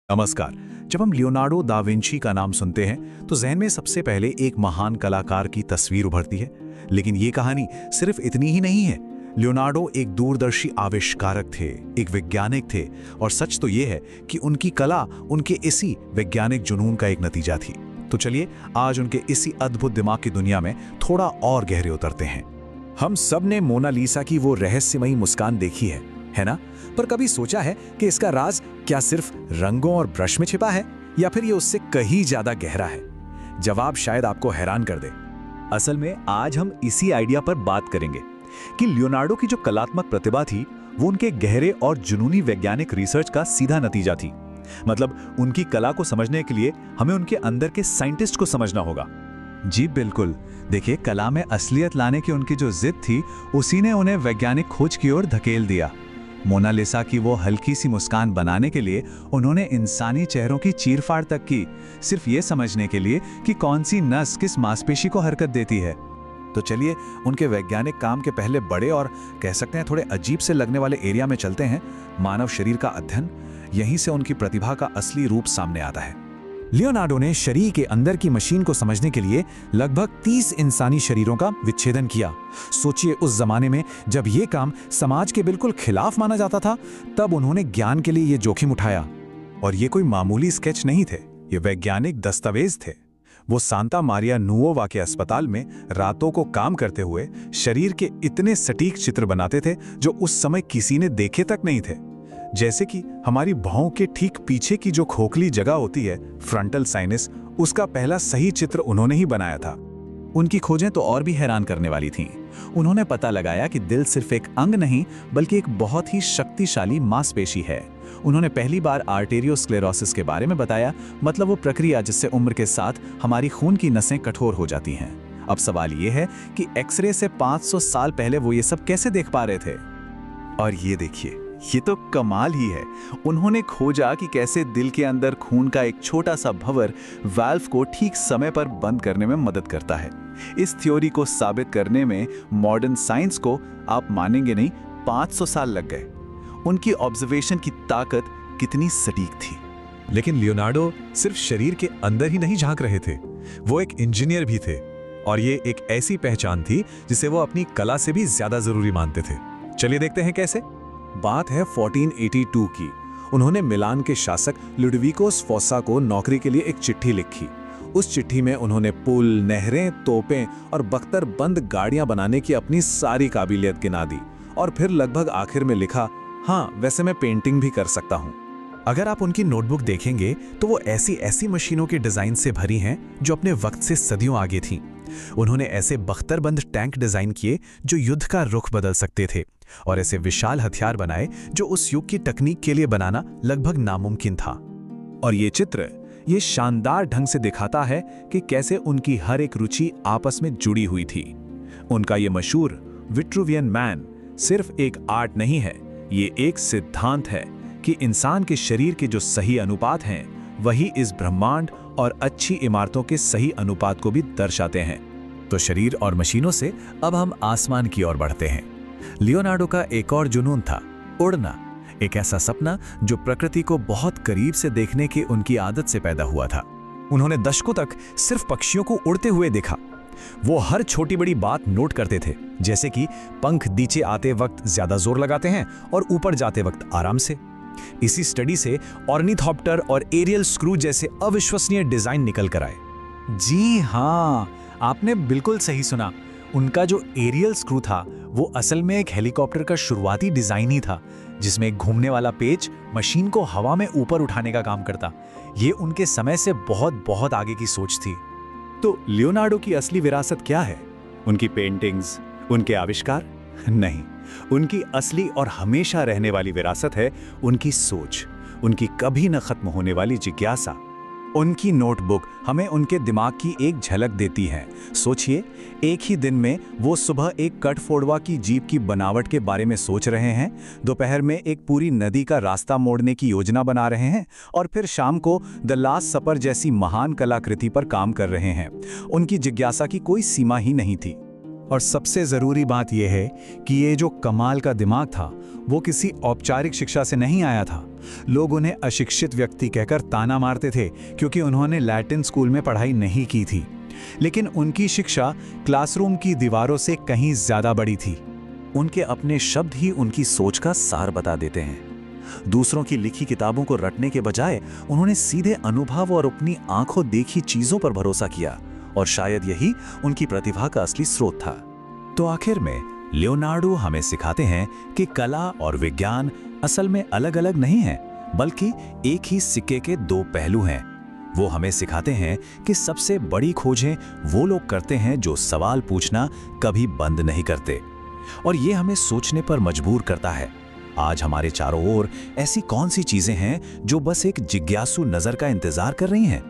नमस्कार। जब हम लियोनार्डो दा विंची का नाम सुनते हैं तो जहन में सबसे पहले एक महान कलाकार की तस्वीर उभरती है। लेकिन ये कहानी सिर्फ इतनी ही नहीं है। लियोनार्डो एक दूरदर्शी आविष्कारक थे, एक वैज्ञानिक थे, और सच तो ये है कि उनकी कला उनके इसी वैज्ञानिक जुनून का एक नतीजा थी। तो चलिए आज उनके इसी अद्भुत दिमाग की दुनिया में थोड़ा और गहरे उतरते हैं। हम सब ने मोनालिसा की वो रहस्यमयी मुस्कान देखी है ना? पर कभी सोचा है कि इसका राज क्या सिर्फ रंगों और ब्रश में छिपा है या फिर ये उससे कहीं ज्यादा गहरा है? जवाब शायद आपको हैरान कर दे। असल में आज हम इसी आइडिया पर बात करेंगे कि लियोनार्डो की जो कलात्मक प्रतिभा थी वो उनके गहरे और जुनूनी वैज्ञानिक रिसर्च का सीधा नतीजा थी। मतलब उनकी कला को समझने के लिए हमें उनके अंदर के साइंटिस्ट को समझना होगा। जी बिल्कुल। देखिए, कला में असलियत लाने की उनकी जो जिद थी उसी ने उन्हें वैज्ञानिक खोज की ओर धकेल दिया। मोनालिसा की वो हल्की सी मुस्कान बनाने के लिए उन्होंने इंसानी चेहरों की चीरफाड़ तक की, सिर्फ ये समझने के लिए कि कौन सी नस किस मांसपेशी को हरकत देती है। तो चलिए उनके वैज्ञानिक काम के पहले बड़े और कह सकते हैं थोड़े अजीब से लगने वाले एरिया में चलते हैं, मानव शरीर का अध्ययन। यहीं से उनकी प्रतिभा का असली रूप सामने आता है। लियोनार्डो ने शरीर के अंदर की मशीन को समझने के लिए लगभग 30 इंसानी शरीरों का विच्छेदन किया। सोचिए, उस जमाने में जब ये काम समाज के बिल्कुल खिलाफ माना जाता था, तब उन्होंने ज्ञान के लिए ये जोखिम उठाया। और ये कोई मामूली स्केच नहीं थे, ये वैज्ञानिक दस्तावेज थे। वो सांता मारिया नुओवा के अस्पताल में रातों को काम करते हुए शरीर के इतने सटीक चित्र बनाते थे जो उस समय किसी ने देखे तक नहीं थे। जैसे कि हमारी भौं के ठीक पीछे की जो खोखली जगह होती है, फ्रंटल साइनस, उसका पहला सही चित्र उन्होंने ही बनाया था। उनकी खोजें तो और भी हैरान करने वाली थीं। उन्होंने पता लगाया कि दिल सिर्फ एक अंग नहीं बल्कि एक बहुत ही शक्तिशाली मांसपेशी है। उन्होंने पहली बार आर्टेरियोस्क्लेरोसिस के बारे में बताया, मतलब वो प्रक्रिया जिससे उम्र के साथ हमारी खून की नसें कठोर हो जाती हैं। अब सवाल ये है कि एक्सरे से 500 साल पहले वो ये सब कैसे देख पा रहे थे? और ये देखिए, ये तो कमाल ही है। उन्होंने खोजा कि कैसे दिल के अंदर खून का एक छोटा सा भंवर वाल्व को ठीक समय पर बंद करने में मदद करता है। इस थ्योरी को साबित करने में मॉडर्न साइंस को, आप मानेंगे नहीं, 500 साल लग गए। उनकी ऑब्जर्वेशन की ताकत कितनी सटीक थी। लेकिन लियोनार्डो सिर्फ शरीर के अंदर ही नहीं झांक रहे थे, वो एक इंजीनियर भी थे। और ये एक ऐसी पहचान थी जिसे वो अपनी कला से भी ज्यादा जरूरी मानते थे। चलिए देखते हैं कैसे। बात है 1482 की। उन्होंने मिलान के शासक लुडविको स्फोसा को नौकरी के लिए एक चिट्ठी लिखी। उस चिट्ठी में उन्होंने पुल, नहरें, तोपें और बख्तरबंद गाड़ियां बनाने की अपनी सारी काबिलियत गिना दी। और फिर लगभग आखिर में लिखा, हाँ वैसे मैं पेंटिंग भी कर सकता हूँ। अगर आप उनकी नोटबुक देखेंगे तो वो ऐसी ऐसी मशीनों के डिजाइन से भरी हैं जो अपने वक्त से सदियों आगे थीं। उन्होंने ऐसे बख्तरबंद टैंक डिजाइन किए जो युद्ध का रुख बदल सकते थे, और ऐसे विशाल हथियार बनाए जो उस युग की तकनीक के लिए बनाना लगभग नामुमकिन था। और ये चित्र ये शानदार ढंग से दिखाता है कि कैसे उनकी हर एक रुचि आपस में जुड़ी हुई थी। उनका ये मशहूर विट्रुवियन मैन सिर्फ एक आर्ट नहीं है, ये एक सिद्धांत है कि इंसान के शरीर के जो सही अनुपात हैं वही इस ब्रह्मांड और अच्छी इमारतों के सही अनुपात को भी दर्शाते हैं। तो शरीर और मशीनों से अब हम आसमान की ओर बढ़ते हैं। लियोनार्डो का एक और जुनून था उड़ना, एक ऐसा सपना जो प्रकृति को बहुत करीब से देखने की उनकी आदत से पैदा हुआ था। उन्होंने दशकों तक सिर्फ पक्षियों को उड़ते हुए देखा। वो हर छोटी बड़ी बात नोट करते थे, जैसे कि पंख नीचे आते वक्त ज्यादा जोर लगाते हैं और ऊपर जाते वक्त आराम से। इसी स्टडी से ऑर्निथॉप्टर और एरियल स्क्रू जैसे अविश्वसनीय डिजाइन निकल कर आए। जी हाँ, आपने बिल्कुल सही सुना। उनका जो एरियल स्क्रू था वो असल में एक हेलीकॉप्टर का शुरुआती डिजाइन ही था, जिसमें एक घूमने वाला पेच मशीन को हवा में ऊपर उठाने का काम करता। ये उनके समय से बहुत बहुत आगे की सोच थी। तो लियोनार्डो की असली विरासत क्या है? उनकी पेंटिंग्स, उनके आविष्कार? नहीं, उनकी असली और हमेशा रहने वाली विरासत है उनकी सोच, उनकी कभी न खत्म होने वाली जिज्ञासा। उनकी नोटबुक हमें उनके दिमाग की एक झलक देती है। सोचिए, एक ही दिन में वो सुबह एक कटफोड़वा की जीप की बनावट के बारे में सोच रहे हैं, दोपहर में एक पूरी नदी का रास्ता मोड़ने की योजना बना रहे हैं, और फिर शाम को द लास्ट सपर जैसी महान कलाकृति पर काम कर रहे हैं। उनकी जिज्ञासा की कोई सीमा ही नहीं थी। और सबसे ज़रूरी बात यह है कि ये जो कमाल का दिमाग था वो किसी औपचारिक शिक्षा से नहीं आया था। लोग उन्हें अशिक्षित व्यक्ति कहकर ताना मारते थे क्योंकि उन्होंने लैटिन स्कूल में पढ़ाई नहीं की थी, लेकिन उनकी शिक्षा क्लासरूम की दीवारों से कहीं ज़्यादा बड़ी थी। उनके अपने शब्द ही उनकी सोच का सार बता देते हैं। दूसरों की लिखी किताबों को रटने के बजाय उन्होंने सीधे अनुभव और अपनी आंखों देखी चीजों पर भरोसा किया, और शायद यही उनकी प्रतिभा का असली स्रोत था। तो आखिर में लियोनार्डो हमें सिखाते हैं कि कला और विज्ञान असल में अलग अलग नहीं हैं, बल्कि एक ही सिक्के के दो पहलू हैं। वो हमें सिखाते हैं कि सबसे बड़ी खोजें वो लोग करते हैं जो सवाल पूछना कभी बंद नहीं करते, और ये हमें सोचने पर मजबूर करता है। आज हमारे चारों ओर ऐसी कौन सी चीजें हैं जो बस एक जिज्ञासु नजर का इंतजार कर रही हैं?